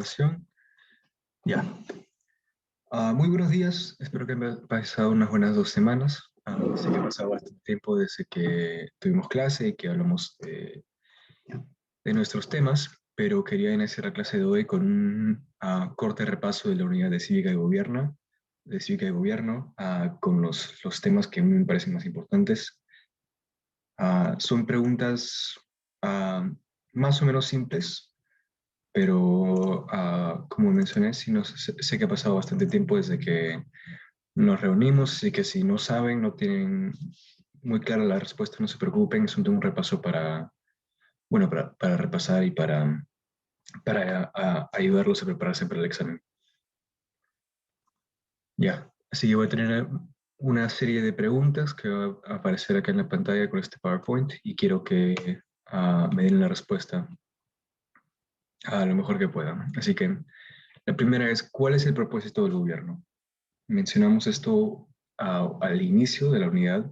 Grabación. Ya. Muy buenos días. Espero que me haya pasado unas buenas 2 semanas. Sé que ha pasado bastante tiempo desde que tuvimos clase y que hablamos de nuestros temas, pero quería iniciar la clase de hoy con un corte repaso de la unidad de cívica y gobierno, con los temas que a mí me parecen más importantes. Son preguntas más o menos simples, pero como mencioné, sí sé que ha pasado bastante tiempo desde que nos reunimos, así que si no saben, no tienen muy clara la respuesta, no se preocupen, es un repaso para repasar y para ayudarlos a prepararse para el examen. Ya, así que voy a tener una serie de preguntas que va a aparecer acá en la pantalla con este PowerPoint y quiero que me den la respuesta a lo mejor que puedan. Así que la primera es, ¿cuál es el propósito del gobierno? Mencionamos esto al inicio de la unidad,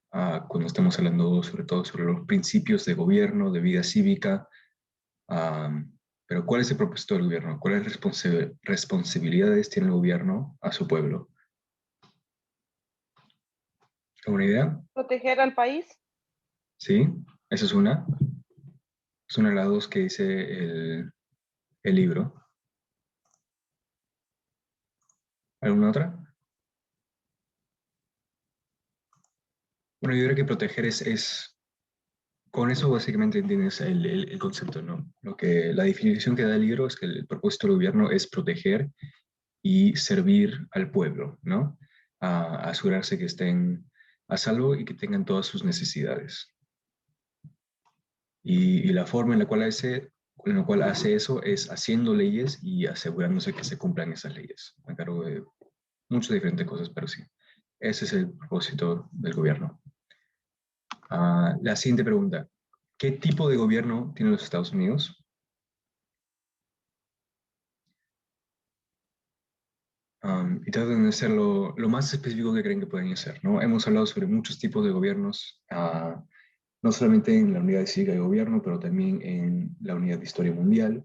cuando estamos hablando sobre todo sobre los principios de gobierno, de vida cívica, pero ¿cuál es el propósito del gobierno? ¿Cuáles responsabilidades tiene el gobierno a su pueblo? ¿Alguna idea? Proteger al país. Sí, esa es una. Es una de las dos que dice el libro. ¿Alguna otra? Bueno, yo creo que proteger con eso básicamente entiendes el concepto, ¿no? La definición que da el libro es que el propósito del gobierno es proteger y servir al pueblo, ¿no? Asegurarse que estén a salvo y que tengan todas sus necesidades. Y la forma en la cual hace eso es haciendo leyes y asegurándose que se cumplan esas leyes. A cargo de muchas diferentes cosas, pero sí. Ese es el propósito del gobierno. La siguiente pregunta. ¿Qué tipo de gobierno tienen los Estados Unidos? Y traten de ser lo más específico que creen que pueden ser, ¿no? Hemos hablado sobre muchos tipos de gobiernos, no solamente en la unidad de cívica de gobierno, pero también en la unidad de historia mundial,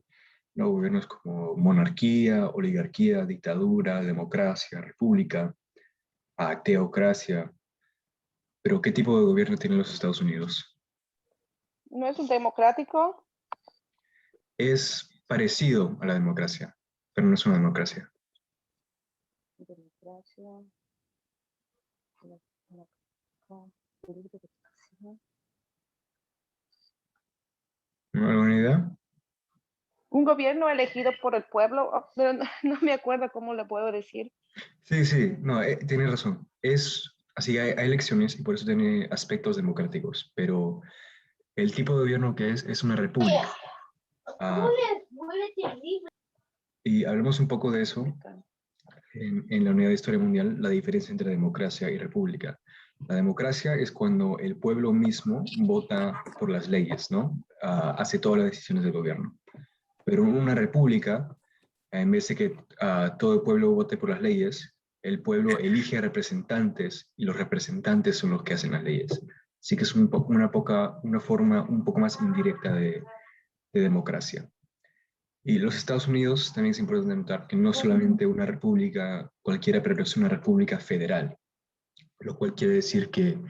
¿no? Gobiernos como monarquía, oligarquía, dictadura, democracia, república, teocracia. Pero ¿qué tipo de gobierno tienen los Estados Unidos? ¿No es un democrático? Es parecido a la democracia, pero no es una democracia. Democracia. ¿Alguna idea? Un gobierno elegido por el pueblo, pero no me acuerdo cómo le puedo decir. Sí, sí, no, tiene razón. Así, hay elecciones y por eso tiene aspectos democráticos, pero el tipo de gobierno que es una república. Ah, y hablemos un poco de eso en la unidad de historia mundial, la diferencia entre democracia y república. La democracia es cuando el pueblo mismo vota por las leyes, ¿no? Hace todas las decisiones del gobierno. Pero en una república, en vez de que todo el pueblo vote por las leyes, el pueblo elige representantes y los representantes son los que hacen las leyes. Así que es una forma un poco más indirecta de democracia. Y los Estados Unidos también es importante notar que no solamente una república cualquiera, pero es una república federal, lo cual quiere decir que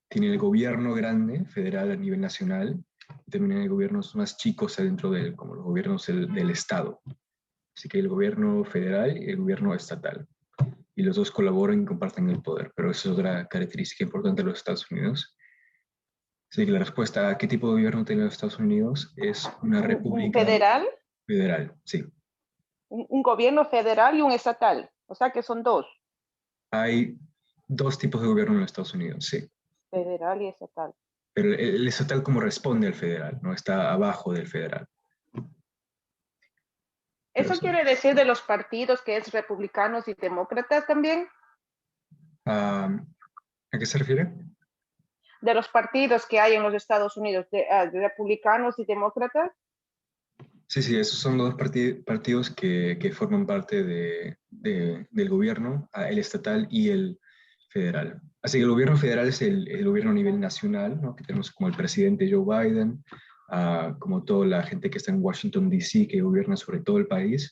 tiene el gobierno grande, federal a nivel nacional, y también hay gobiernos más chicos adentro de él, como los gobiernos del Estado. Así que el gobierno federal y el gobierno estatal. Y los dos colaboran y comparten el poder, pero esa es otra característica importante de los Estados Unidos. Así que la respuesta a qué tipo de gobierno tiene los Estados Unidos es una ¿Un república federal? federal, sí. Un gobierno federal y un estatal. O sea que son dos. Hay dos tipos de gobierno en los Estados Unidos, sí. Federal y estatal. Pero el estatal como responde al federal, no está abajo del federal. Pero ¿Eso sí. quiere decir de los partidos que es republicanos y demócratas también? ¿A qué se refiere? De los partidos que hay en los Estados Unidos, de republicanos y demócratas. Sí, sí, esos son los partidos que forman parte del gobierno, el estatal y el federal. Así que el gobierno federal es el gobierno a nivel nacional, ¿no? Que tenemos como el presidente Joe Biden, como toda la gente que está en Washington, D.C., que gobierna sobre todo el país,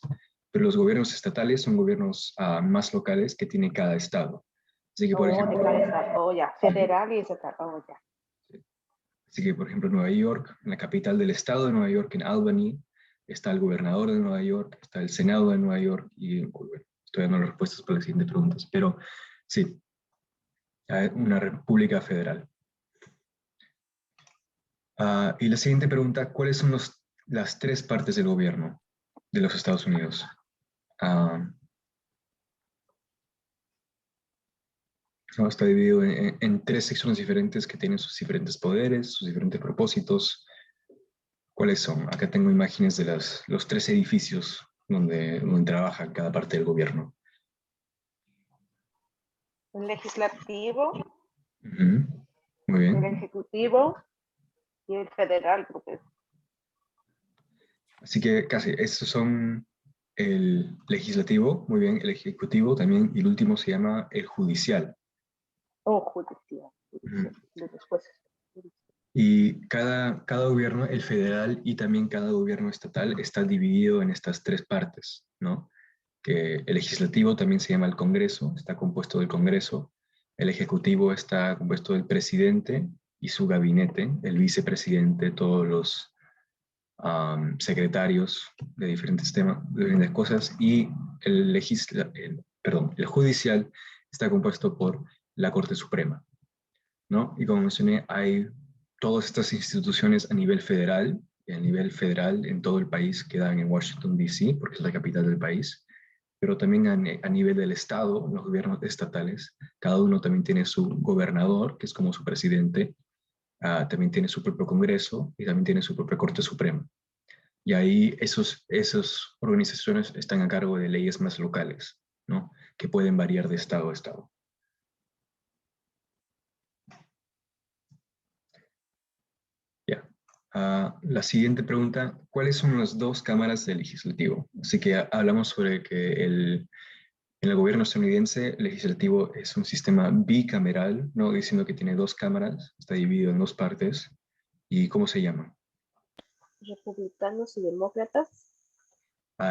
pero los gobiernos estatales son gobiernos más locales que tiene cada estado. Así que, por Oh, ejemplo, de cada estado. Oh, ya. Federal y estatal. Oh, ya. así que, por ejemplo, Nueva York, en la capital del estado de Nueva York, en Albany, está el gobernador de Nueva York, está el Senado de Nueva York, y bueno, estoy dando las respuestas para las siguientes preguntas, pero sí, una república federal. Y la siguiente pregunta, ¿cuáles son las tres partes del gobierno de los Estados Unidos? No, está dividido en tres secciones diferentes que tienen sus diferentes poderes, sus diferentes propósitos. ¿Cuáles son? Acá tengo imágenes de los tres edificios donde trabaja cada parte del gobierno. El legislativo, Ujú. Muy bien. el ejecutivo y el federal, porque Así que casi, estos son el legislativo, muy bien, el ejecutivo también, y el último se llama el judicial. o judicial, Ujú. de después. Y cada gobierno, el federal y también cada gobierno estatal, está dividido en estas tres partes, ¿no? Que el legislativo también se llama el Congreso, está compuesto del Congreso, el ejecutivo está compuesto del presidente y su gabinete, el vicepresidente, todos los secretarios de diferentes temas, de diferentes cosas, y el judicial está compuesto por la Corte Suprema, ¿no? Y como mencioné, hay todas estas instituciones a nivel federal, y a nivel federal en todo el país quedan en Washington, D.C., porque es la capital del país, pero también a nivel del estado, los gobiernos estatales, cada uno también tiene su gobernador, que es como su presidente, también tiene su propio Congreso y también tiene su propia Corte Suprema. Y ahí esas organizaciones están a cargo de leyes más locales, ¿no? Que pueden variar de estado a estado. Ya. La siguiente pregunta, ¿cuáles son las dos cámaras del legislativo? Así que hablamos sobre que en el gobierno estadounidense el legislativo es un sistema bicameral, ¿no? Diciendo que tiene dos cámaras, está dividido en dos partes. ¿Y cómo se llaman? Republicanos y demócratas.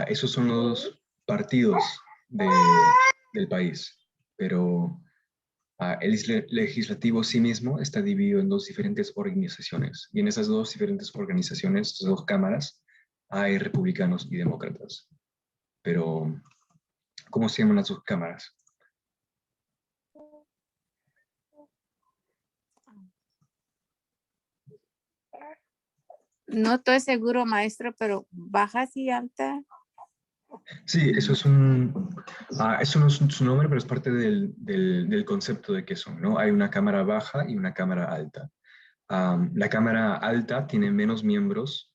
Esos son los partidos del país, pero el legislativo sí mismo está dividido en dos diferentes organizaciones. Y en esas dos diferentes organizaciones, esas dos cámaras, hay republicanos y demócratas. Pero, ¿cómo se llaman las dos cámaras? No estoy seguro, maestro, pero bajas y alta. Sí, eso no es su nombre, pero es parte del concepto de qué son, ¿no? Hay una cámara baja y una cámara alta. La cámara alta tiene menos miembros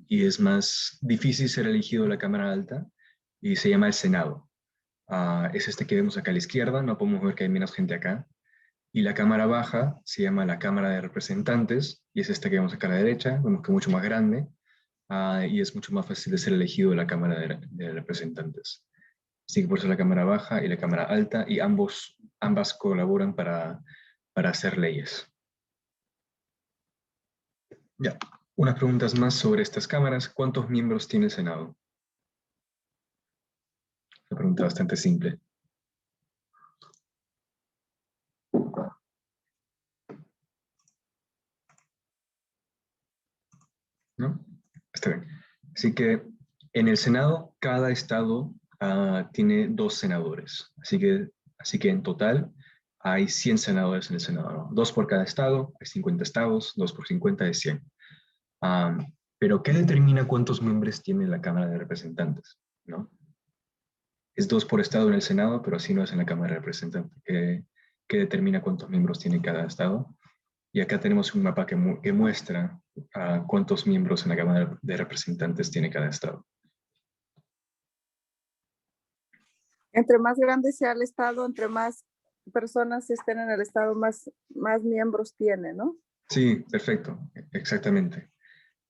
y es más difícil ser elegido la cámara alta y se llama el Senado. Es este que vemos acá a la izquierda, no podemos ver que hay menos gente acá. Y la cámara baja se llama la Cámara de Representantes y es esta que vemos acá a la derecha, vemos que es mucho más grande y es mucho más fácil de ser elegido la Cámara de Representantes. Así que por eso la Cámara baja y la Cámara alta y ambas colaboran para hacer leyes. Ya, unas preguntas más sobre estas cámaras. ¿Cuántos miembros tiene el Senado? Una pregunta bastante simple. ¿No? Está bien. Así que en el Senado, cada estado tiene 2 senadores. Así que en total hay 100 senadores en el Senado, ¿no? 2 por cada estado, hay 50 estados, 2 por 50 es 100. Pero ¿qué determina cuántos miembros tiene la Cámara de Representantes? ¿No? Es 2 por estado en el Senado, pero así no es en la Cámara de Representantes. ¿Qué determina cuántos miembros tiene cada estado? Y acá tenemos un mapa que muestra cuántos miembros en la Cámara de Representantes tiene cada estado. Entre más grande sea el estado, entre más personas estén en el estado, más miembros tiene, ¿no? Sí, perfecto, exactamente.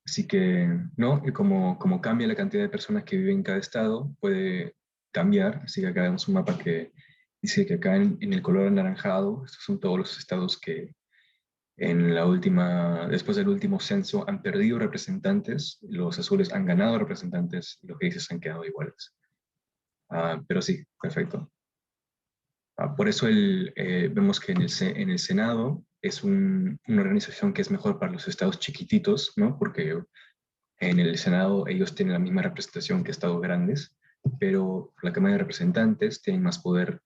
Así que, ¿no? Y como cambia la cantidad de personas que viven en cada estado, puede cambiar. Así que acá vemos un mapa que dice que acá en el color anaranjado, estos son todos los estados Después del último censo han perdido representantes, los azules han ganado representantes y los grises han quedado iguales. Pero sí, perfecto. Por eso vemos que en el Senado es una organización que es mejor para los estados chiquititos, ¿no? Porque en el Senado ellos tienen la misma representación que estados grandes, pero la Cámara de Representantes tienen más poder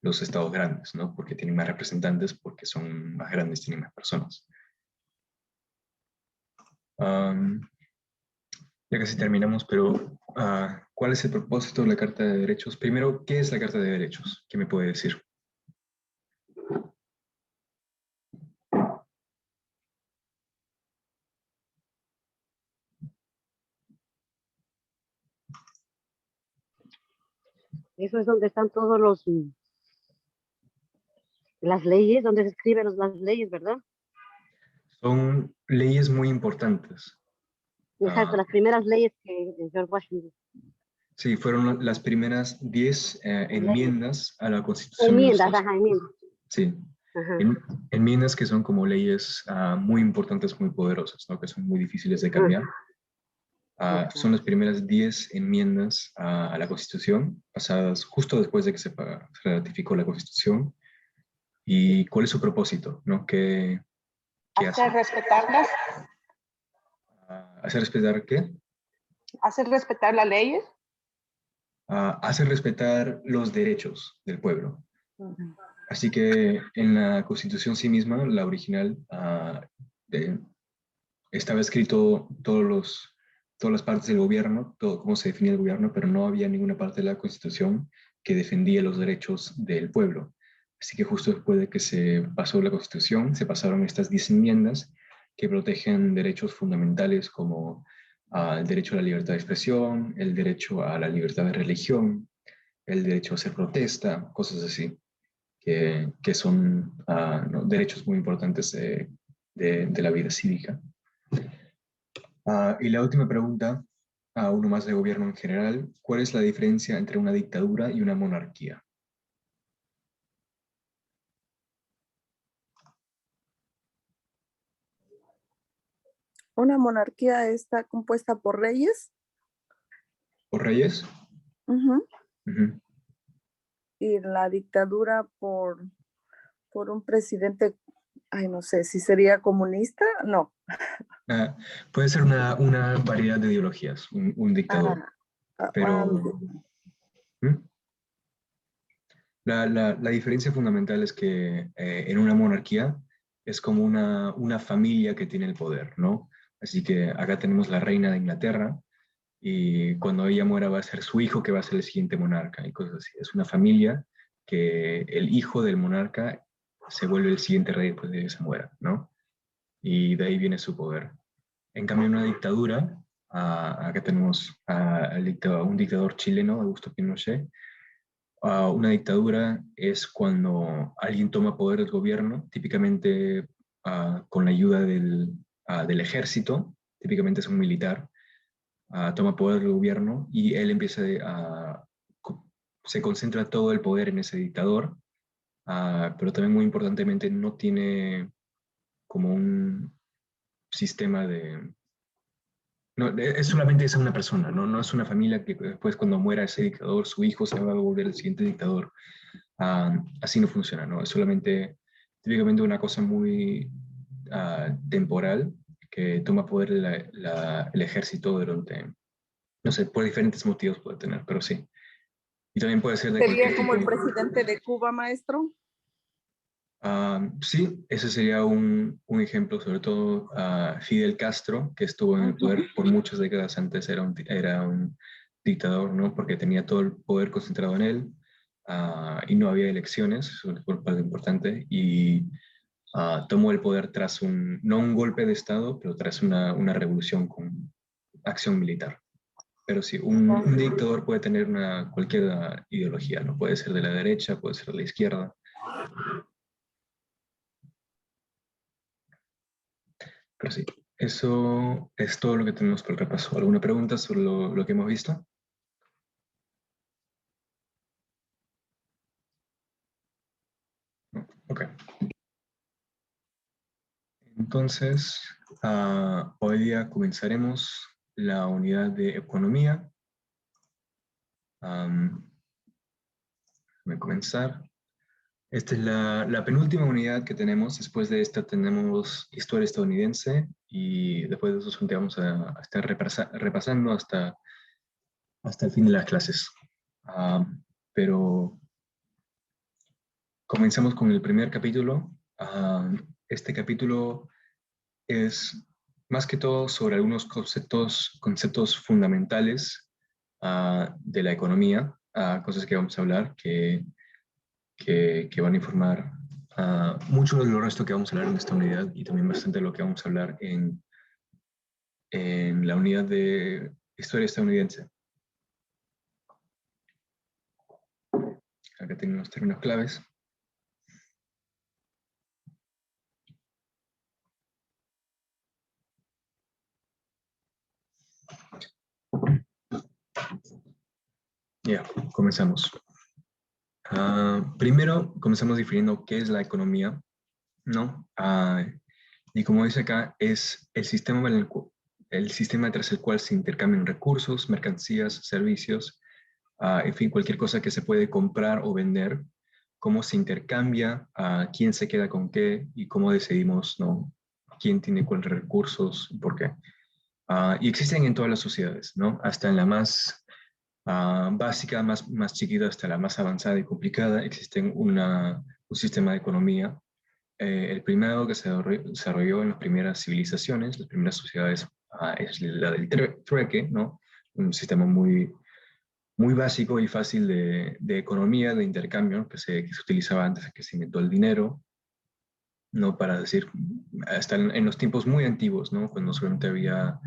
los estados grandes, ¿no? Porque tienen más representantes, porque son más grandes, tienen más personas. Ya casi terminamos, pero ¿cuál es el propósito de la Carta de Derechos? Primero, ¿qué es la Carta de Derechos? ¿Qué me puede decir? Eso es donde están todos las leyes, donde se escriben las leyes, ¿verdad? Son leyes muy importantes. Exacto, las primeras leyes que George Washington. Sí, fueron las primeras 10 enmiendas a la Constitución de los Enmiendas, Estados ajá, Unidos. enmiendas. Sí, Ajá. enmiendas que son como leyes muy importantes, muy poderosas, ¿no? Que son muy difíciles de cambiar. Son las primeras 10 enmiendas a la Constitución, pasadas justo después de que se ratificó la Constitución. ¿Y cuál es su propósito? ¿No? ¿Qué hace? Hacer respetarlas, ¿Hacer respetar qué? hacer respetar las leyes. Hacer respetar los derechos del pueblo. Así que en la Constitución sí misma, la original, estaba escrito todas las partes del gobierno, todo cómo se definía el gobierno, pero no había ninguna parte de la Constitución que defendía los derechos del pueblo. Así que justo después de que se pasó la Constitución, se pasaron estas 10 enmiendas que protegen derechos fundamentales como el derecho a la libertad de expresión, el derecho a la libertad de religión, el derecho a hacer protesta, cosas así, que son ¿no? derechos muy importantes de la vida cívica. Y la última pregunta, a uno más de gobierno en general, ¿cuál es la diferencia entre una dictadura y una monarquía? Una monarquía está compuesta por reyes. ¿Por reyes? Ujú. Ujú. Y la dictadura por un presidente, ay, no sé, si sería comunista, no. Puede ser una variedad de ideologías, un dictador, Ah, ah, ah, pero ¿Mm? La diferencia fundamental es que en una monarquía es como una familia que tiene el poder, ¿no? Así que acá tenemos la reina de Inglaterra y cuando ella muera va a ser su hijo que va a ser el siguiente monarca y cosas así. Es una familia que el hijo del monarca se vuelve el siguiente rey después de que se muera, ¿no? Y de ahí viene su poder. En cambio, en una dictadura, acá tenemos un dictador chileno, Augusto Pinochet. Una dictadura es cuando alguien toma poder del gobierno, típicamente con la ayuda del ejército, típicamente es un militar, toma poder del gobierno y él empieza se concentra todo el poder en ese dictador, pero también muy importantemente no tiene como un sistema de... No, es solamente esa una persona, ¿no? No es una familia que después cuando muera ese dictador, su hijo se va a volver el siguiente dictador. Así no funciona, ¿no? Es solamente, típicamente una cosa muy temporal que toma poder el ejército durante, no sé, por diferentes motivos puede tener, pero sí. Y también puede ser de sería cualquier como el tipo. presidente de Cuba, maestro. Sí, ese sería un ejemplo, sobre todo Fidel Castro, que estuvo en el poder por muchas décadas antes, era un dictador, ¿no? Porque tenía todo el poder concentrado en él y no había elecciones, eso es por parte importante, y tomó el poder tras no un golpe de Estado, pero tras una revolución con acción militar. Pero sí, un dictador puede tener cualquier ideología, ¿no? Puede ser de la derecha, puede ser de la izquierda. Pero sí, eso es todo lo que tenemos por el repaso. ¿Alguna pregunta sobre lo que hemos visto? No. Ok. Entonces, hoy día comenzaremos la unidad de economía. Voy a comenzar. Esta es la penúltima unidad que tenemos. Después de esta tenemos historia estadounidense y después de eso vamos a estar repasando hasta el fin de las clases. Pero comenzamos con el primer capítulo. Este capítulo es más que todo sobre algunos conceptos fundamentales de la economía, cosas que vamos a hablar que van a informar mucho de lo resto que vamos a hablar en esta unidad y también bastante de lo que vamos a hablar en la unidad de historia estadounidense. Acá tengo los términos claves. Ya, comenzamos. Primero, comenzamos definiendo qué es la economía, ¿no? Y como dice acá, es el sistema tras el cual se intercambian recursos, mercancías, servicios, en fin, cualquier cosa que se puede comprar o vender, cómo se intercambia, quién se queda con qué y cómo decidimos, ¿no? Quién tiene cuáles recursos y por qué. Y existen en todas las sociedades, ¿no? Hasta en la más básica, más chiquita, hasta la más avanzada y complicada, existen un sistema de economía. El primero que se desarrolló en las primeras civilizaciones, las primeras sociedades, es la del trueque, ¿no? Un sistema muy básico y fácil de economía, de intercambio, que se utilizaba antes de que se inventó el dinero, ¿no? Para decir, hasta en los tiempos muy antiguos, ¿no? Cuando solamente había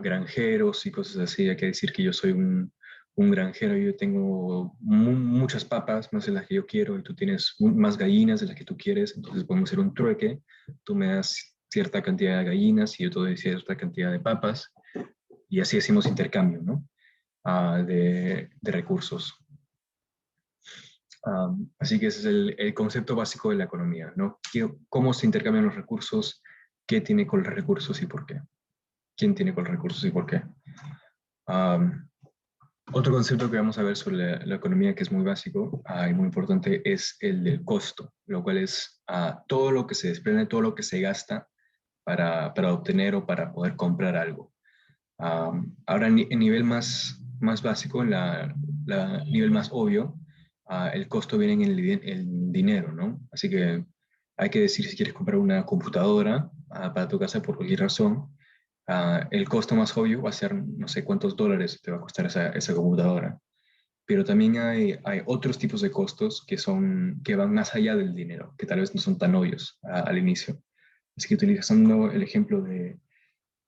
granjeros y cosas así, hay que decir que yo soy un granjero, yo tengo muchas papas, más de las que yo quiero, y tú tienes más gallinas de las que tú quieres, entonces podemos hacer un trueque, tú me das cierta cantidad de gallinas y yo te doy cierta cantidad de papas, y así hacemos intercambio, ¿no? De recursos. Así que ese es el concepto básico de la economía, ¿no? ¿Cómo se intercambian los recursos? ¿Qué tiene con los recursos y por qué? ¿Quién tiene con los recursos y por qué? Otro concepto que vamos a ver sobre la economía que es muy básico y muy importante es el del costo, lo cual es todo lo que se desprende, todo lo que se gasta para obtener o para poder comprar algo. Ahora, en nivel más básico, en nivel más obvio, el costo viene en el dinero, ¿no? Así que hay que decir si quieres comprar una computadora para tu casa por cualquier razón, el costo más obvio va a ser no sé cuántos dólares te va a costar esa computadora. Pero también hay otros tipos de costos que van más allá del dinero, que tal vez no son tan obvios al inicio. Así que utilizando el ejemplo de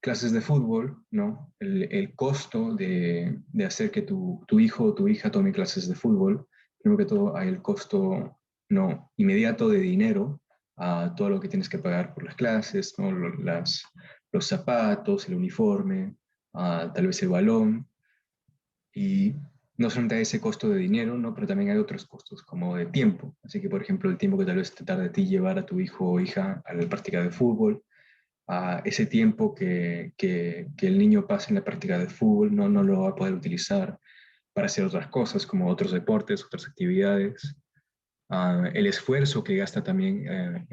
clases de fútbol, ¿no? El costo de hacer que tu hijo o tu hija tome clases de fútbol, primero que todo hay el costo no inmediato de dinero, a todo lo que tienes que pagar por las clases, ¿no? Los zapatos, el uniforme, tal vez el balón, y no solamente hay ese costo de dinero, ¿no? Pero también hay otros costos, como de tiempo. Así que, por ejemplo, el tiempo que tal vez te tarde a ti llevar a tu hijo o hija a la práctica de fútbol, ese tiempo que el niño pase en la práctica de fútbol no lo va a poder utilizar para hacer otras cosas, como otros deportes, otras actividades. El esfuerzo que gasta también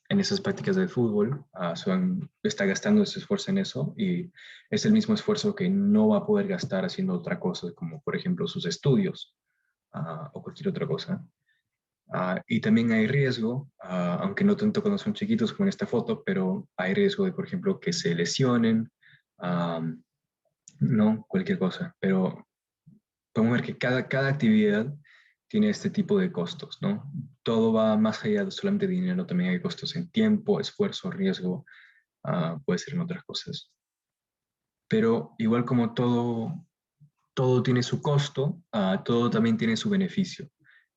en esas prácticas de fútbol, está gastando ese esfuerzo en eso y es el mismo esfuerzo que no va a poder gastar haciendo otra cosa, como por ejemplo sus estudios o cualquier otra cosa. Y también hay riesgo, aunque no tanto cuando son chiquitos como en esta foto, pero hay riesgo de, por ejemplo, que se lesionen, no cualquier cosa. Pero podemos ver que cada actividad tiene este tipo de costos, ¿no? Todo va más allá de solamente dinero, también hay costos en tiempo, esfuerzo, riesgo, puede ser en otras cosas. Pero igual como todo tiene su costo, todo también tiene su beneficio.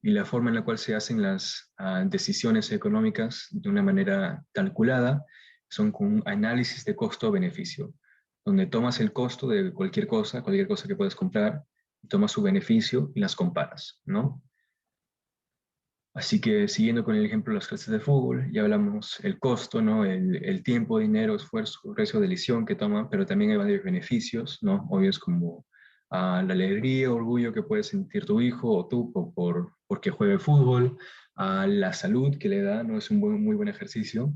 Y la forma en la cual se hacen las decisiones económicas de una manera calculada son con un análisis de costo-beneficio, donde tomas el costo de cualquier cosa que puedas comprar, tomas su beneficio y las comparas, ¿no? Así que siguiendo con el ejemplo de las clases de fútbol, ya hablamos el costo, ¿no? El tiempo, dinero, esfuerzo, riesgo de lesión que toma, pero también hay varios beneficios, ¿no? Obvios como la alegría, orgullo que puede sentir tu hijo o tú porque juegue fútbol, la salud que le da, ¿no? Es un muy buen ejercicio.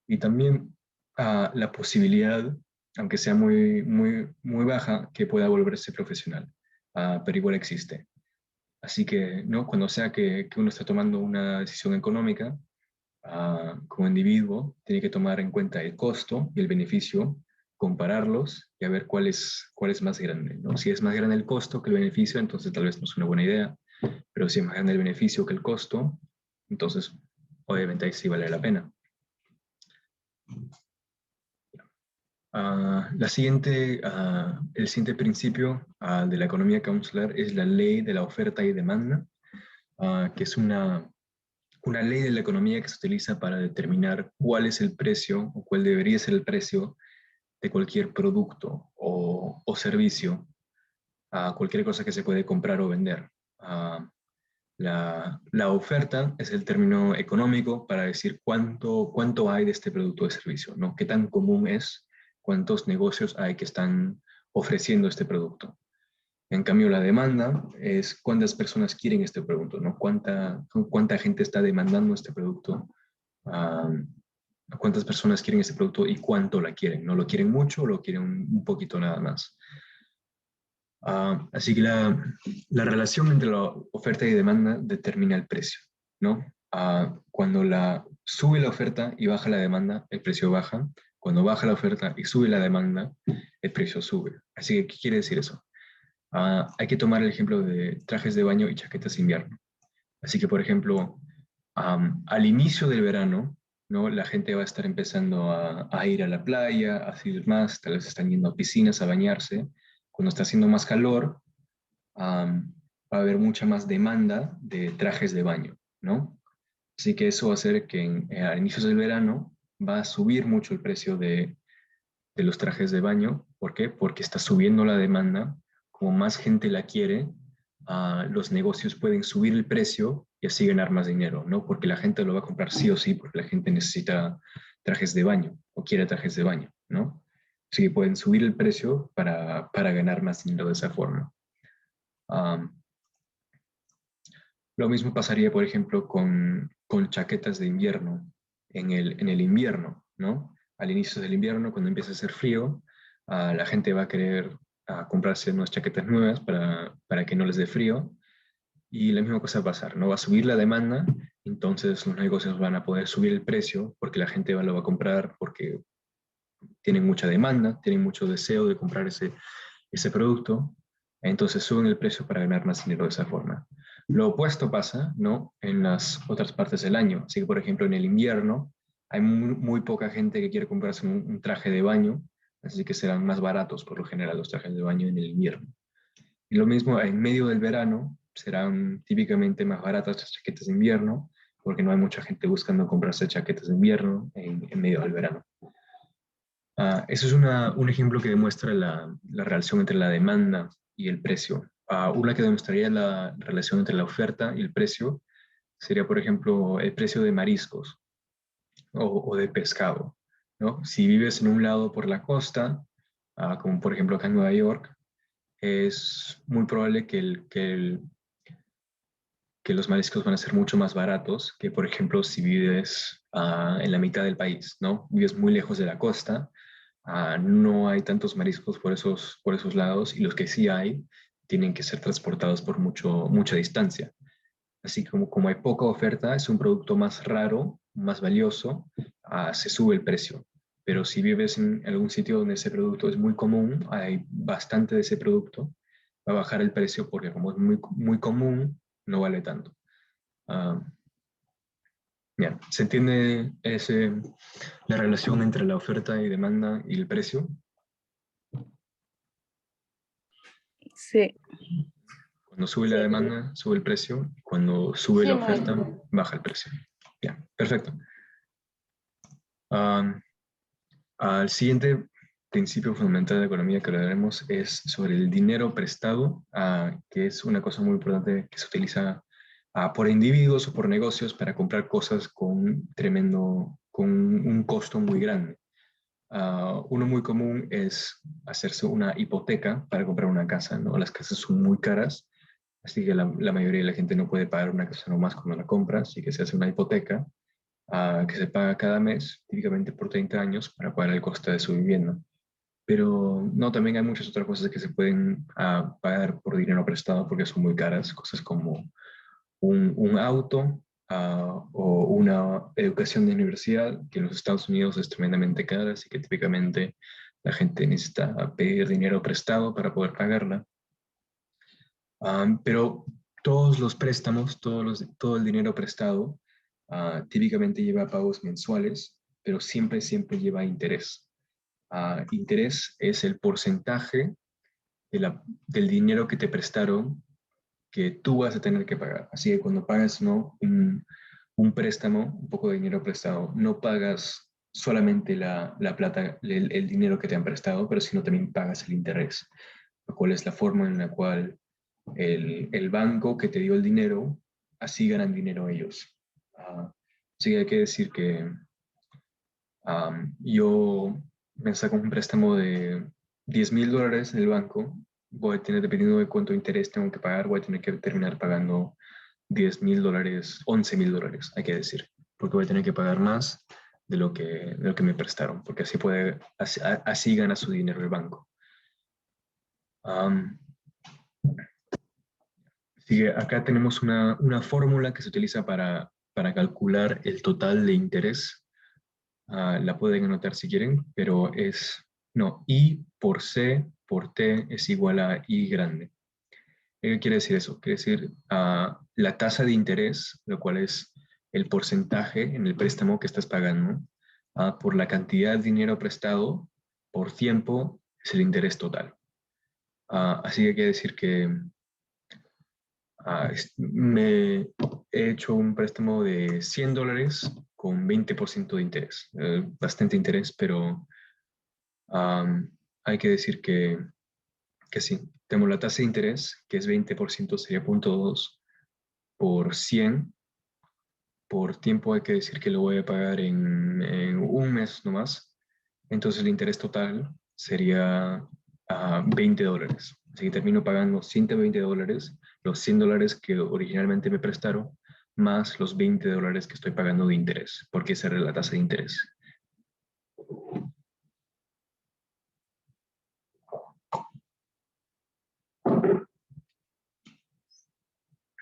Y también la posibilidad, aunque sea muy baja, que pueda volverse profesional, pero igual existe. Así que, ¿no? Cuando sea que uno está tomando una decisión económica, como individuo, tiene que tomar en cuenta el costo y el beneficio, compararlos y a ver cuál es más grande, ¿no? Si es más grande el costo que el beneficio, entonces tal vez no es una buena idea, pero si es más grande el beneficio que el costo, entonces obviamente ahí sí vale la pena. El siguiente principio de la economía que vamos a hablar es la ley de la oferta y demanda, que es una ley de la economía que se utiliza para determinar cuál es el precio o cuál debería ser el precio de cualquier producto o servicio, cualquier cosa que se puede comprar o vender. La oferta es el término económico para decir cuánto hay de este producto o servicio, ¿no? Qué tan común es, cuántos negocios hay que están ofreciendo este producto. En cambio, la demanda es cuántas personas quieren este producto, ¿no? Cuánta gente está demandando este producto, cuántas personas quieren este producto y cuánto la quieren. ¿No lo quieren mucho o lo quieren un poquito nada más? Así que la relación entre la oferta y demanda determina el precio, ¿no? Cuando sube la oferta y baja la demanda, el precio baja. Cuando baja la oferta y sube la demanda, el precio sube. Así que, ¿qué quiere decir eso? Hay que tomar el ejemplo de trajes de baño y chaquetas de invierno. Así que, por ejemplo, al inicio del verano, ¿no? La gente va a estar empezando a ir a la playa, a salir más, tal vez están yendo a piscinas a bañarse. Cuando está haciendo más calor, va a haber mucha más demanda de trajes de baño, ¿no? Así que eso va a hacer que a inicios del verano va a subir mucho el precio de los trajes de baño. ¿Por qué? Porque está subiendo la demanda. Como más gente la quiere, los negocios pueden subir el precio y así ganar más dinero, ¿no? Porque la gente lo va a comprar sí o sí, porque la gente necesita trajes de baño o quiere trajes de baño, ¿no? Así que pueden subir el precio para ganar más dinero de esa forma. Lo mismo pasaría, por ejemplo, con chaquetas de invierno en el invierno, ¿no? Al inicio del invierno, cuando empieza a hacer frío, la gente va a querer comprarse unas chaquetas nuevas para que no les dé frío. Y la misma cosa va a pasar, ¿no? Va a subir la demanda, entonces los negocios van a poder subir el precio porque la gente lo va a comprar porque tienen mucha demanda, tienen mucho deseo de comprar ese producto, entonces suben el precio para ganar más dinero de esa forma. Lo opuesto pasa, ¿no? En las otras partes del año. Así que, por ejemplo, en el invierno hay muy poca gente que quiere comprarse un traje de baño, así que serán más baratos por lo general los trajes de baño en el invierno. Y lo mismo en medio del verano, serán típicamente más baratas las chaquetas de invierno, porque no hay mucha gente buscando comprarse chaquetas de invierno en medio del verano. Eso es un ejemplo que demuestra la relación entre la demanda y el precio. Una que demostraría la relación entre la oferta y el precio sería, por ejemplo, el precio de mariscos o de pescado, ¿no? Si vives en un lado por la costa, como por ejemplo acá en Nueva York, es muy probable que los mariscos van a ser mucho más baratos que, por ejemplo, si vives en la mitad del país, ¿no? Vives muy lejos de la costa, no hay tantos mariscos por esos lados y los que sí hay tienen que ser transportados por mucha distancia. Así que como hay poca oferta, es un producto más raro, más valioso, se sube el precio. Pero si vives en algún sitio donde ese producto es muy común, hay bastante de ese producto, va a bajar el precio porque como es muy común, no vale tanto. Bien, ¿se entiende la relación entre la oferta y demanda y el precio? Sí. Cuando sube la demanda, sube el precio. Cuando sube la oferta, baja el precio. Bien, perfecto. Al siguiente principio fundamental de la economía que hablaremos es sobre el dinero prestado, que es una cosa muy importante que se utiliza por individuos o por negocios para comprar cosas con un costo muy grande. Uno muy común es hacerse una hipoteca para comprar una casa, ¿no? Las casas son muy caras, así que la mayoría de la gente no puede pagar una casa nomás cuando la compra, así que se hace una hipoteca que se paga cada mes, típicamente por 30 años, para pagar el coste de su vivienda. Pero no, también hay muchas otras cosas que se pueden pagar por dinero prestado porque son muy caras, cosas como un auto o una educación de universidad, que en los Estados Unidos es tremendamente cara, así que típicamente la gente necesita pedir dinero prestado para poder pagarla. Pero todos los préstamos, todo el dinero prestado, típicamente lleva pagos mensuales, pero siempre lleva interés. Interés es el porcentaje del dinero que te prestaron que tú vas a tener que pagar. Así que cuando pagas un préstamo, un poco de dinero prestado, no pagas solamente la plata, el dinero que te han prestado, pero sino también pagas el interés, lo cual es la forma en la cual el banco que te dio el dinero, así ganan dinero ellos. Así que hay que decir que yo me saco un préstamo de $10,000 del banco, voy a tener, dependiendo de cuánto interés tengo que pagar, voy a tener que terminar pagando $10,000, $11,000, hay que decir, porque voy a tener que pagar más de lo que me prestaron, porque así gana su dinero el banco. Así que acá tenemos una fórmula que se utiliza para calcular el total de interés. La pueden anotar si quieren, pero I por C por T es igual a I grande. ¿Qué quiere decir eso? Quiere decir la tasa de interés, lo cual es el porcentaje en el préstamo que estás pagando, por la cantidad de dinero prestado por tiempo, es el interés total. Así que quiere decir que me he hecho un préstamo de $100 con 20% de interés. Bastante interés, pero hay que decir que sí. Tenemos la tasa de interés, que es 20%, sería 0.2 por 100. Por tiempo hay que decir que lo voy a pagar en un mes nomás. Entonces el interés total sería $20. Así que termino pagando $120, los $100 que originalmente me prestaron, más los $20 que estoy pagando de interés, porque esa era la tasa de interés.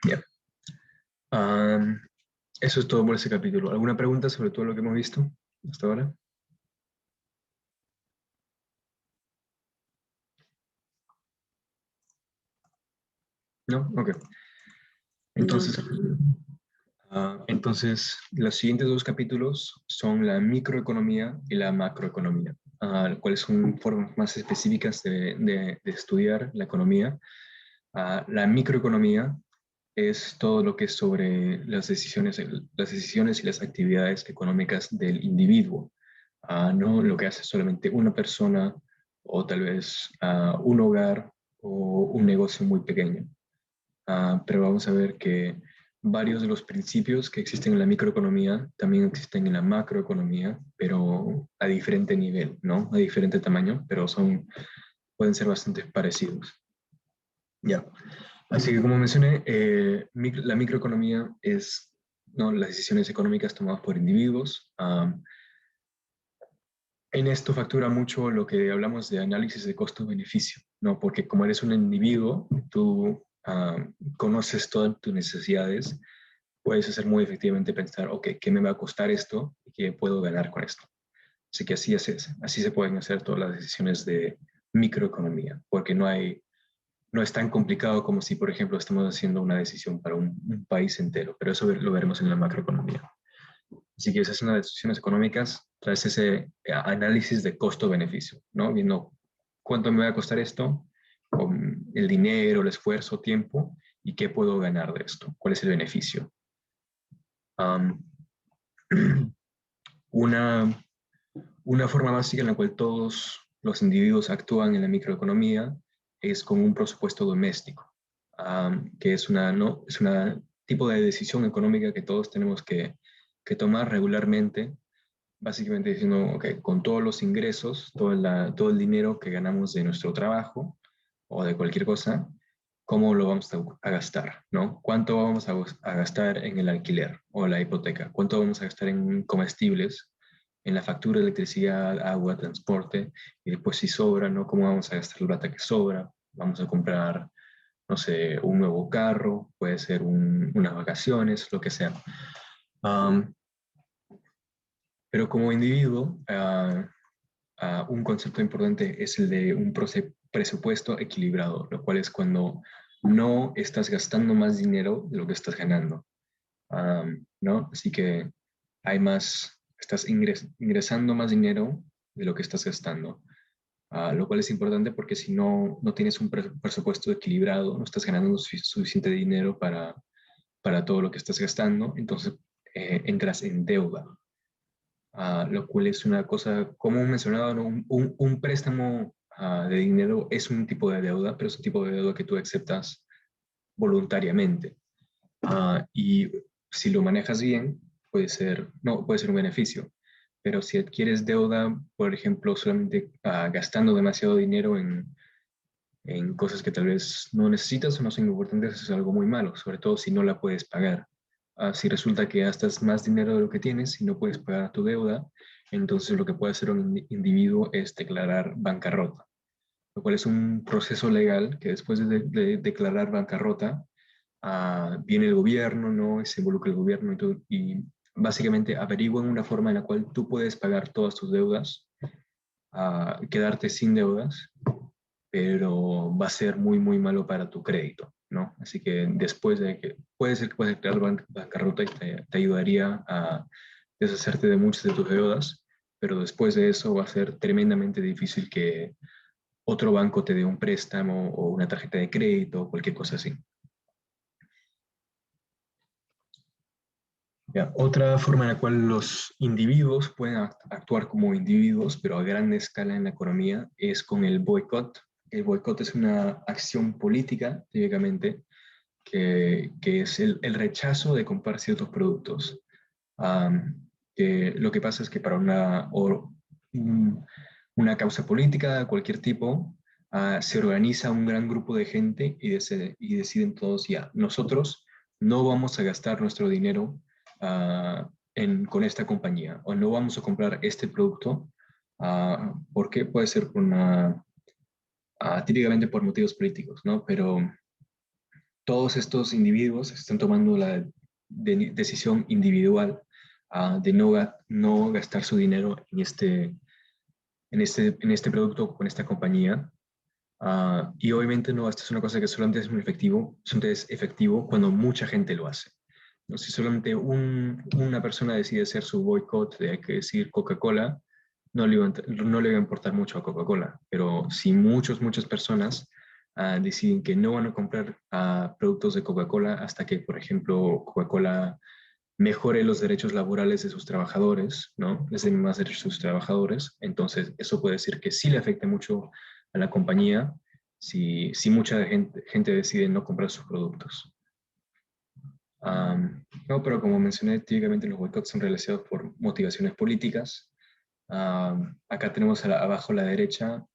Yeah. Eso es todo por ese capítulo. ¿Alguna pregunta sobre todo lo que hemos visto hasta ahora? ¿No? Ok. Entonces, los siguientes dos capítulos son la microeconomía y la macroeconomía, cuáles son formas más específicas de estudiar la economía. La microeconomía es todo lo que es sobre las decisiones y las actividades económicas del individuo, no lo que hace solamente una persona o tal vez un hogar o un negocio muy pequeño. Pero vamos a ver que varios de los principios que existen en la microeconomía también existen en la macroeconomía, pero a diferente nivel, ¿no? A diferente tamaño, pero pueden ser bastante parecidos. Ya. Así que como mencioné, la microeconomía es, ¿no?, las decisiones económicas tomadas por individuos. En esto factura mucho lo que hablamos de análisis de costo-beneficio, ¿no? Porque como eres un individuo, tú conoces todas tus necesidades, puedes hacer muy efectivamente pensar, ok, ¿qué me va a costar esto y qué puedo ganar con esto? Así que así se pueden hacer todas las decisiones de microeconomía, porque no es tan complicado como si, por ejemplo, estamos haciendo una decisión para un país entero, pero eso lo veremos en la macroeconomía. Si quieres hacer unas decisiones económicas, traes ese análisis de costo-beneficio, ¿no? Viendo cuánto me va a costar esto, con el dinero, el esfuerzo, tiempo, y qué puedo ganar de esto, cuál es el beneficio. Una forma básica en la cual todos los individuos actúan en la microeconomía es con un presupuesto doméstico, que es una tipo de decisión económica que todos tenemos que tomar regularmente, básicamente diciendo, ok, con todos los ingresos, todo el dinero que ganamos de nuestro trabajo o de cualquier cosa, ¿cómo lo vamos a gastar? ¿No? ¿Cuánto vamos a gastar en el alquiler o la hipoteca? ¿Cuánto vamos a gastar en comestibles, en la factura de electricidad, agua, transporte? Y después si sobra, ¿no? ¿Cómo vamos a gastar la plata que sobra? Vamos a comprar, no sé, un nuevo carro, puede ser unas vacaciones, lo que sea. Um, pero como individuo, un concepto importante es el de un presupuesto equilibrado, lo cual es cuando no estás gastando más dinero de lo que estás ganando, ¿no? Así que estás ingresando más dinero de lo que estás gastando, lo cual es importante porque si no tienes un presupuesto equilibrado, no estás ganando suficiente dinero para todo lo que estás gastando, entonces entras en deuda. Lo cual es una cosa, como mencionaba, ¿no? Un préstamo de dinero es un tipo de deuda, pero es un tipo de deuda que tú aceptas voluntariamente. Y si lo manejas bien, puede ser un beneficio. Pero si adquieres deuda, por ejemplo, solamente gastando demasiado dinero en cosas que tal vez no necesitas o no son importantes, es algo muy malo, sobre todo si no la puedes pagar. Si resulta que gastas más dinero de lo que tienes y no puedes pagar tu deuda, entonces lo que puede hacer un individuo es declarar bancarrota, lo cual es un proceso legal que después de declarar bancarrota, viene el gobierno, ¿no? Se involucra el gobierno y básicamente averiguan una forma en la cual tú puedes pagar todas tus deudas, quedarte sin deudas, pero va a ser muy, muy malo para tu crédito, ¿no? Así que después de que puede ser que puedas declarar bancarrota y te ayudaría a deshacerte de muchas de tus deudas, pero después de eso va a ser tremendamente difícil que otro banco te dé un préstamo o una tarjeta de crédito o cualquier cosa así. Ya, otra forma en la cual los individuos pueden actuar como individuos, pero a gran escala en la economía, es con el boicot. El boicot es una acción política, típicamente, que es el rechazo de comprar ciertos productos. Que lo que pasa es que para una causa política de cualquier tipo, se organiza un gran grupo de gente y deciden todos, ya, nosotros no vamos a gastar nuestro dinero con esta compañía o no vamos a comprar este producto porque puede ser típicamente por motivos políticos, ¿no? Pero todos estos individuos están tomando la decisión individual de no gastar su dinero en este producto con esta compañía. Y obviamente no, esto es una cosa que solamente es efectivo cuando mucha gente lo hace. ¿No? Si solamente una persona decide hacer su boicot de, hay que decir, Coca-Cola, no le va a importar mucho a Coca-Cola. Pero si muchas personas deciden que no van a comprar productos de Coca-Cola hasta que, por ejemplo, Coca-Cola mejore los derechos laborales de sus trabajadores, ¿no? Les den más derechos a sus trabajadores. Entonces, eso puede decir que sí le afecte mucho a la compañía si mucha gente decide no comprar sus productos. No, pero como mencioné, típicamente los boicots son realizados por motivaciones políticas. Acá tenemos abajo a la derecha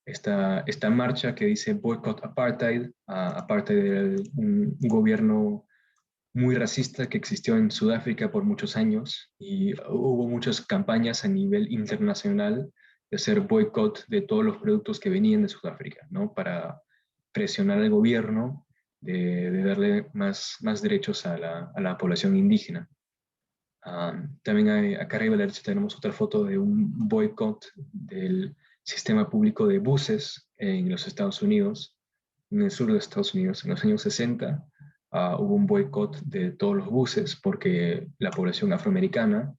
esta marcha que dice Boycott Apartheid. Apartheid era un gobierno muy racista que existió en Sudáfrica por muchos años y hubo muchas campañas a nivel internacional de hacer boicot de todos los productos que venían de Sudáfrica, ¿no? Para presionar al gobierno de darle más derechos a la población indígena. También acá arriba a la derecha tenemos otra foto de un boicot del sistema público de buses en los Estados Unidos, en el sur de Estados Unidos, en los años 60. Hubo un boicot de todos los buses porque la población afroamericana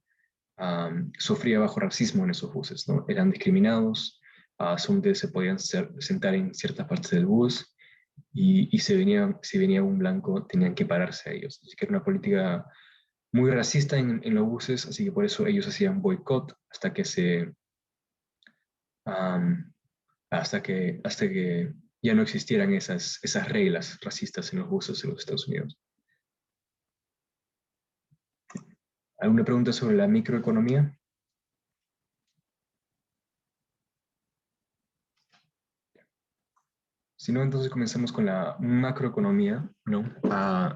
sufría bajo racismo en esos buses, ¿no? Eran discriminados, solamente se podían sentar en ciertas partes del bus y si venía un blanco tenían que pararse a ellos. Así que era una política muy racista en los buses, así que por eso ellos hacían boicot um, hasta que, ya no existieran esas reglas racistas en los buses en los Estados Unidos. ¿Alguna pregunta sobre la microeconomía? Si no, entonces comenzamos con la macroeconomía, ¿no?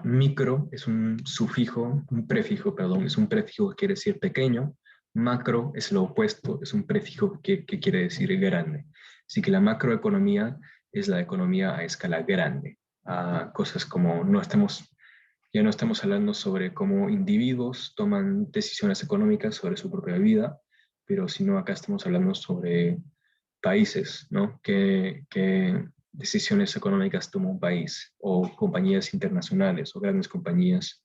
Micro es un sufijo, un prefijo, perdón, es un prefijo que quiere decir pequeño. Macro es lo opuesto, es un prefijo que quiere decir grande. Así que la macroeconomía es la economía a escala grande. Cosas como ya no estamos hablando sobre cómo individuos toman decisiones económicas sobre su propia vida, pero sino acá estamos hablando sobre países, ¿no? ¿Qué decisiones económicas toma un país? O compañías internacionales o grandes compañías.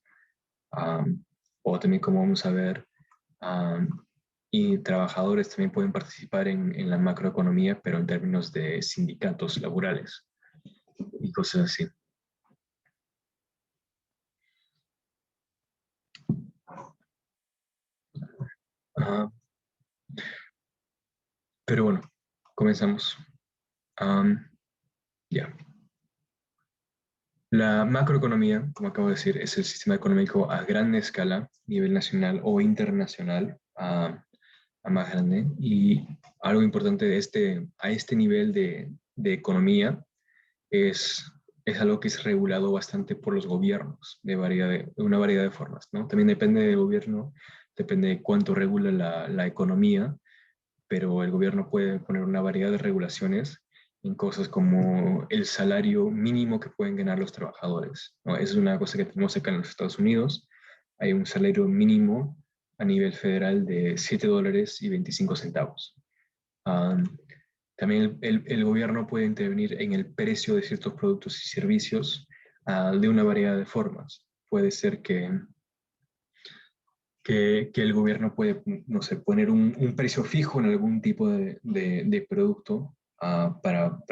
O también, como vamos a ver, y trabajadores también pueden participar en la macroeconomía, pero en términos de sindicatos laborales y cosas así. Pero bueno, comenzamos. Ya. La macroeconomía, como acabo de decir, es el sistema económico a gran escala, a nivel nacional o internacional, a más grande. Y algo importante a este nivel de economía es algo que es regulado bastante por los gobiernos de una variedad de formas, ¿no? También depende del gobierno, depende de cuánto regula la economía, pero el gobierno puede poner una variedad de regulaciones en cosas como el salario mínimo que pueden ganar los trabajadores, ¿no? Es una cosa que tenemos acá en los Estados Unidos. Hay un salario mínimo a nivel federal de $7.25. También el gobierno puede intervenir en el precio de ciertos productos y servicios de una variedad de formas. Puede ser que el gobierno puede, no sé, poner un precio fijo en algún tipo de producto para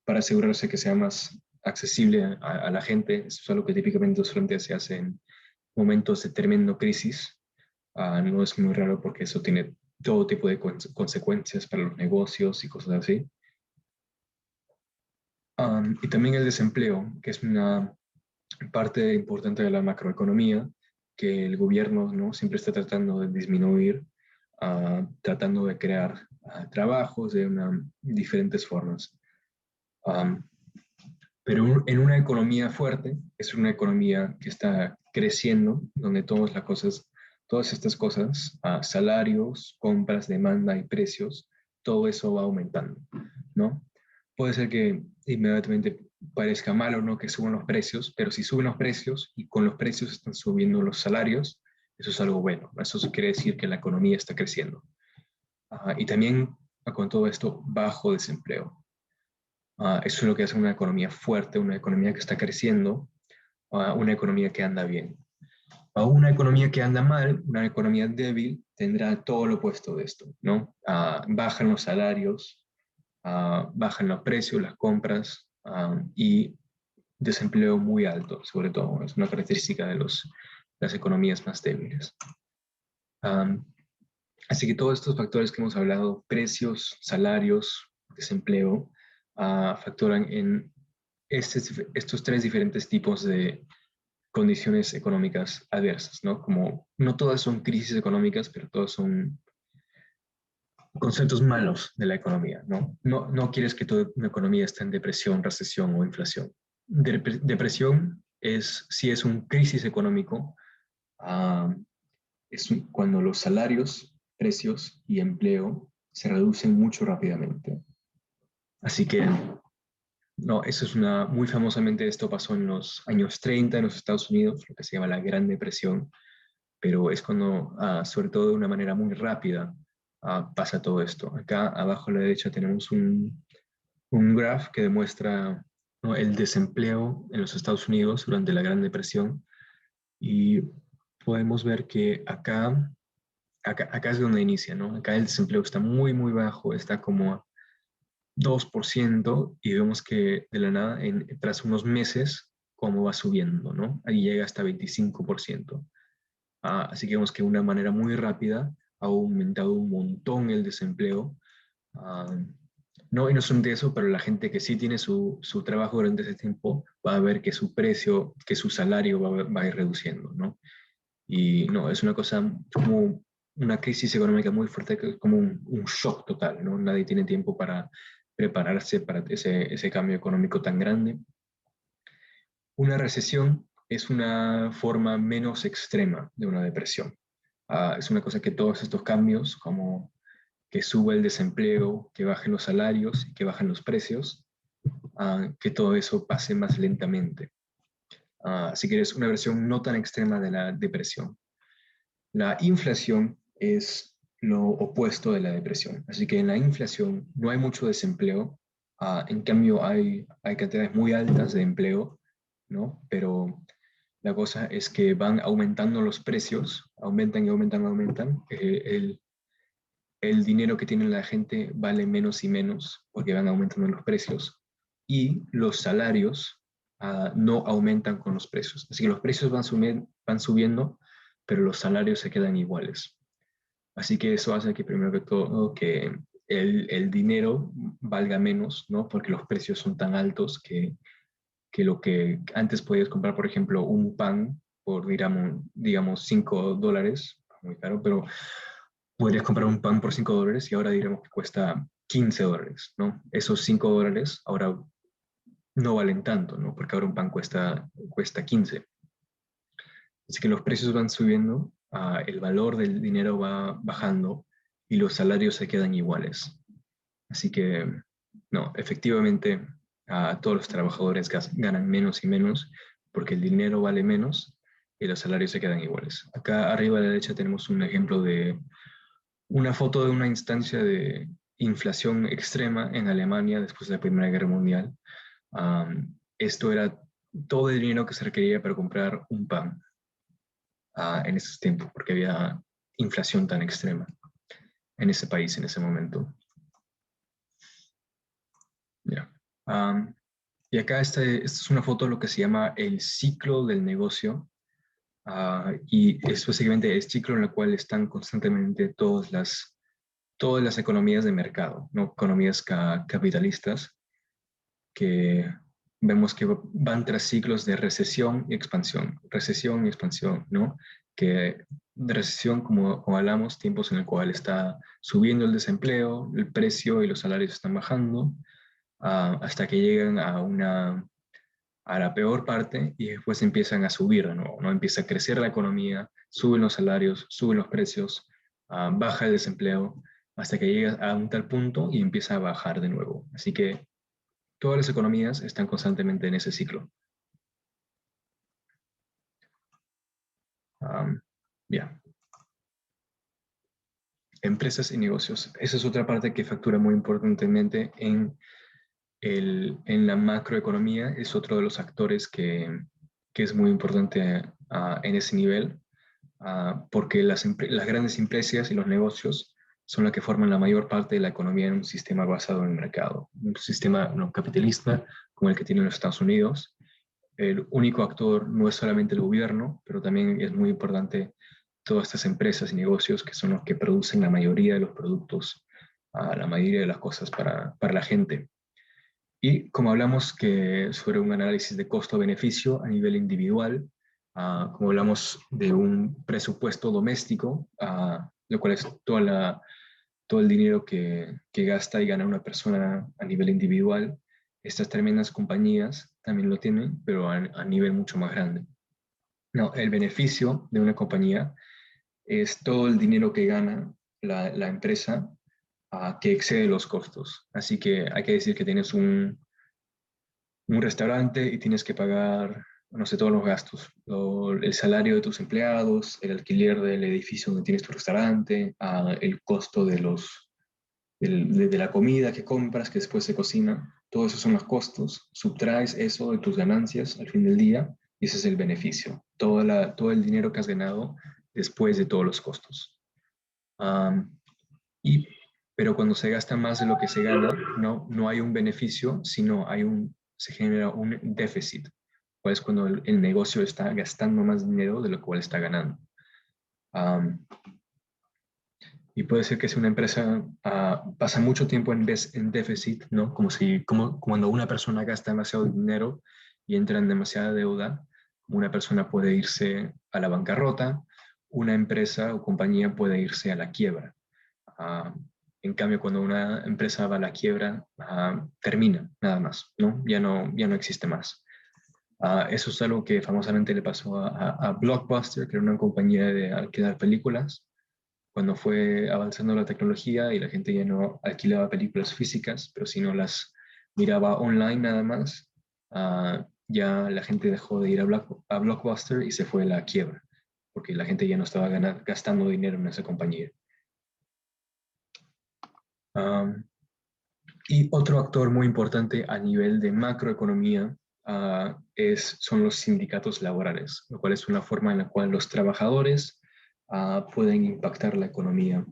asegurarse que sea más accesible a la gente. Eso es algo que típicamente solamente se hace en momentos de tremenda crisis. No es muy raro porque eso tiene todo tipo de consecuencias para los negocios y cosas así. Y también el desempleo, que es una parte importante de la macroeconomía, que el gobierno, ¿no?, siempre está tratando de disminuir, tratando de crear trabajos de diferentes formas. Pero en una economía fuerte, es una economía que está creciendo, donde todas estas cosas, salarios, compras, demanda y precios, todo eso va aumentando, ¿no? Puede ser que inmediatamente parezca malo, ¿no?, que suban los precios, pero si suben los precios y con los precios están subiendo los salarios, eso es algo bueno. Eso quiere decir que la economía está creciendo. Y también con todo esto, bajo desempleo. Eso es lo que hace una economía fuerte, una economía que está creciendo, una economía que anda bien. Una economía que anda mal, una economía débil, tendrá todo lo opuesto de esto, ¿no? Bajan los salarios, bajan los precios, las compras, y desempleo muy alto, sobre todo. Es una característica de las economías más débiles. Así que todos estos factores que hemos hablado, precios, salarios, desempleo, facturan en estos tres diferentes tipos de condiciones económicas adversas, ¿no? Como no todas son crisis económicas, pero todas son conceptos malos de la economía, ¿no? No quieres que toda una economía esté en depresión, recesión o inflación. Depresión si es un crisis económico, cuando los salarios, precios y empleo se reducen mucho rápidamente. Así que, no, eso es muy famosamente esto pasó en los años 30 en los Estados Unidos, lo que se llama la Gran Depresión, pero es cuando, sobre todo de una manera muy rápida, pasa todo esto. Acá abajo a la derecha tenemos un graph que demuestra, ¿no?, el desempleo en los Estados Unidos durante la Gran Depresión, y podemos ver que acá es donde inicia, ¿no? Acá el desempleo está muy, muy bajo, está como a 2%, y vemos que de la nada, tras unos meses, cómo va subiendo, ¿no? Ahí llega hasta 25%. Así que vemos que de una manera muy rápida ha aumentado un montón el desempleo. No, y no solamente eso, pero la gente que sí tiene su trabajo durante ese tiempo va a ver que su precio, que su salario va a ir reduciendo, ¿no? Y no, es una cosa como una crisis económica muy fuerte, que es como un shock total, ¿no? Nadie tiene tiempo para prepararse para ese cambio económico tan grande. Una recesión es una forma menos extrema de una depresión. Es una cosa que todos estos cambios, como que suba el desempleo, que bajen los salarios y que bajen los precios, que todo eso pase más lentamente. Así que es una versión no tan extrema de la depresión. La inflación es lo opuesto de la depresión. Así que en la inflación no hay mucho desempleo. En cambio, hay cantidades muy altas de empleo, ¿no? Pero la cosa es que van aumentando los precios, aumentan y aumentan y aumentan. El dinero que tiene la gente vale menos y menos porque van aumentando los precios. Y los salarios no aumentan con los precios. Así que los precios van subiendo, pero los salarios se quedan iguales. Así que eso hace que, primero que todo, que el dinero valga menos, ¿no? Porque los precios son tan altos que lo que antes podías comprar, por ejemplo, un pan por, digamos $5, muy caro, pero podrías comprar un pan por $5 y ahora diremos que cuesta $15, ¿no? Esos $5 ahora no valen tanto, ¿no? Porque ahora un pan cuesta 15. Así que los precios van subiendo, el valor del dinero va bajando y los salarios se quedan iguales. Así que, no, efectivamente, todos los trabajadores ganan menos y menos porque el dinero vale menos y los salarios se quedan iguales. Acá arriba a la derecha tenemos un ejemplo de una foto de una instancia de inflación extrema en Alemania después de la Primera Guerra Mundial. Esto era todo el dinero que se requería para comprar un pan en esos tiempos, porque había inflación tan extrema en ese país en ese momento. Yeah. Y acá esta es una foto de lo que se llama el ciclo del negocio. Y es básicamente el ciclo en el cual están constantemente todas las economías de mercado, ¿no? Economías capitalistas que vemos que van tras ciclos de recesión y expansión, ¿no? Que de recesión, como hablamos, tiempos en el cual está subiendo el desempleo, el precio y los salarios están bajando, hasta que llegan a la peor parte y después empiezan a subir de nuevo, ¿no? Empieza a crecer la economía, suben los salarios, suben los precios, baja el desempleo, hasta que llega a un tal punto y empieza a bajar de nuevo. Así que todas las economías están constantemente en ese ciclo. Yeah. Empresas y negocios. Esa es otra parte que factura muy importantemente en la macroeconomía. Es otro de los actores que es muy importante en ese nivel, porque las grandes empresas y los negocios son las que forman la mayor parte de la economía en un sistema basado en el mercado, un sistema no capitalista como el que tienen los Estados Unidos. El único actor no es solamente el gobierno, pero también es muy importante todas estas empresas y negocios que son los que producen la mayoría de los productos, la mayoría de las cosas para la gente. Y como hablamos que sobre un análisis de costo-beneficio a nivel individual, como hablamos de un presupuesto doméstico, lo cual es todo el dinero que gasta y gana una persona a nivel individual, estas tremendas compañías también lo tienen, pero a nivel mucho más grande. No, el beneficio de una compañía es todo el dinero que gana la empresa que excede los costos. Así que hay que decir que tienes un restaurante y tienes que pagar, no sé, todos los gastos, el salario de tus empleados, el alquiler del edificio donde tienes tu restaurante, el costo de la comida que compras, que después se cocina. Todos esos son los costos. Subtraes eso de tus ganancias al fin del día y ese es el beneficio. Todo el dinero que has ganado después de todos los costos. Pero cuando se gasta más de lo que se gana, no hay un beneficio, sino se genera un déficit, cual es cuando el negocio está gastando más dinero de lo cual está ganando. Y puede ser que si una empresa pasa mucho tiempo en déficit, ¿no? Como cuando una persona gasta demasiado dinero y entra en demasiada deuda, una persona puede irse a la bancarrota una empresa o compañía puede irse a la quiebra. En cambio, cuando una empresa va a la quiebra, termina, nada más, ¿no? Ya no existe más. Eso es algo que famosamente le pasó a Blockbuster, que era una compañía de alquilar películas, cuando fue avanzando la tecnología y la gente ya no alquilaba películas físicas, pero si no las miraba online nada más, ya la gente dejó de ir a Blockbuster y se fue a la quiebra, porque la gente ya no estaba gastando dinero en esa compañía. Y otro actor muy importante a nivel de macroeconomía son los sindicatos laborales, lo cual es una forma en la cual los trabajadores pueden impactar la economía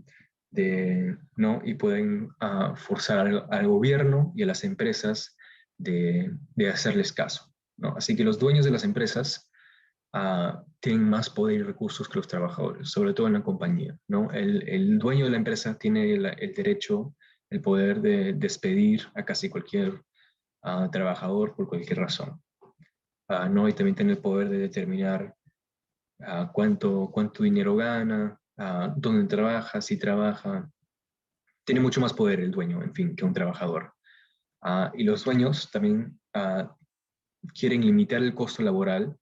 ¿no? Y pueden forzar al gobierno y a las empresas de hacerles caso, ¿no? Así que los dueños de las empresas tienen más poder y recursos que los trabajadores, sobre todo en la compañía, ¿no? El dueño de la empresa tiene el derecho, el poder de despedir a casi cualquier trabajador por cualquier razón, ¿no? Y también tiene el poder de determinar cuánto dinero gana, dónde trabaja, si trabaja. Tiene mucho más poder el dueño, en fin, que un trabajador. Y los dueños también quieren limitar el costo laboral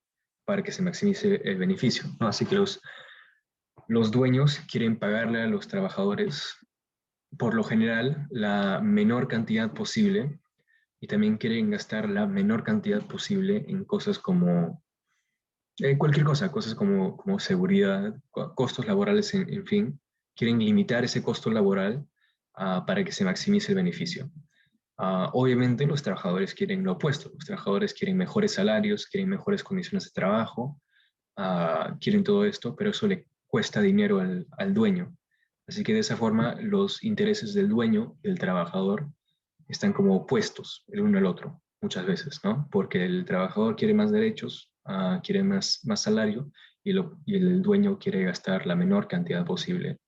para que se maximice el beneficio, ¿no? Así que los dueños quieren pagarle a los trabajadores, por lo general, la menor cantidad posible, y también quieren gastar la menor cantidad posible en cosas como cualquier cosa, cosas como seguridad, costos laborales, en fin. Quieren limitar ese costo laboral para que se maximice el beneficio. Obviamente los trabajadores quieren lo opuesto, los trabajadores quieren mejores salarios, quieren mejores condiciones de trabajo, quieren todo esto, pero eso le cuesta dinero al dueño. Así que de esa forma los intereses del dueño y del trabajador están como opuestos el uno al otro muchas veces, ¿no? Porque el trabajador quiere más derechos, quiere más salario y el dueño quiere gastar la menor cantidad posible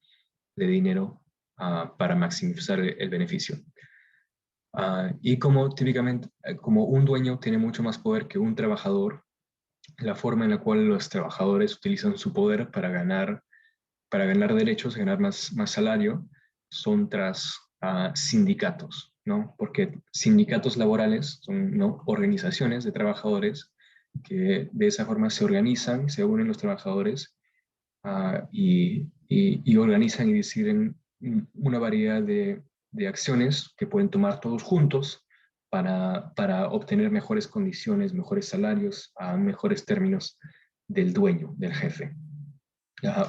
de dinero para maximizar el beneficio. Y como típicamente, como un dueño tiene mucho más poder que un trabajador, la forma en la cual los trabajadores utilizan su poder para ganar derechos, ganar más salario, son tras sindicatos, ¿no? Porque sindicatos laborales son, ¿no?, organizaciones de trabajadores que de esa forma se organizan, se unen los trabajadores y organizan y deciden una variedad de acciones que pueden tomar todos juntos para obtener mejores condiciones, mejores salarios, mejores términos del dueño, del jefe.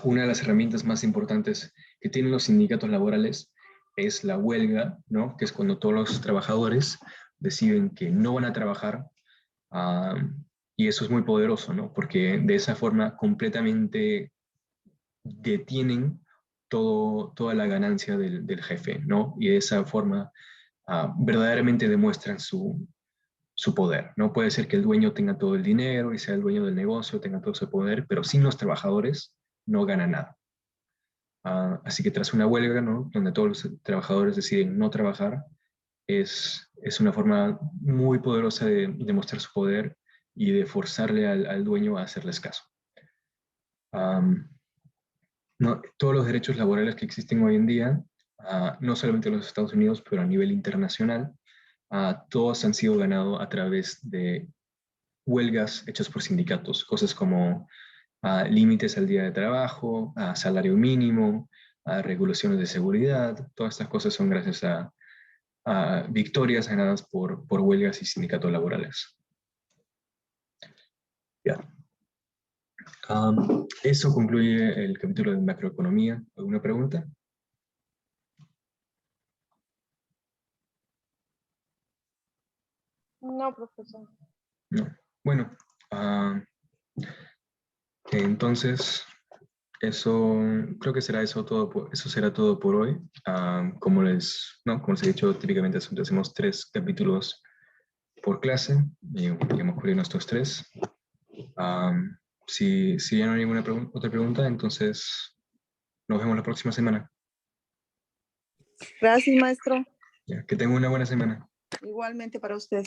Una de las herramientas más importantes que tienen los sindicatos laborales es la huelga, ¿no? Que es cuando todos los trabajadores deciden que no van a trabajar, y eso es muy poderoso, ¿no? Porque de esa forma completamente detienen toda la ganancia del jefe, ¿no? Y de esa forma verdaderamente demuestran su poder, ¿no? Puede ser que el dueño tenga todo el dinero y sea el dueño del negocio, tenga todo ese poder, pero sin los trabajadores no gana nada. Así que tras una huelga, ¿no?, donde todos los trabajadores deciden no trabajar, es una forma muy poderosa de demostrar su poder y de forzarle al dueño a hacerles caso. No, todos los derechos laborales que existen hoy en día, no solamente en los Estados Unidos, pero a nivel internacional, todos han sido ganados a través de huelgas hechas por sindicatos, cosas como límites al día de trabajo, salario mínimo, regulaciones de seguridad. Todas estas cosas son gracias a victorias ganadas por huelgas y sindicatos laborales. Ya. Eso concluye el capítulo de macroeconomía. ¿Alguna pregunta? No, profesor. No. Bueno, entonces eso creo que será eso todo. Eso será todo por hoy. Como les he dicho, típicamente hacemos 3 capítulos por clase y digamos cubrir nuestros 3. Si ya no hay ninguna otra pregunta, entonces nos vemos la próxima semana. Gracias, maestro. Ya, que tengan una buena semana. Igualmente para usted.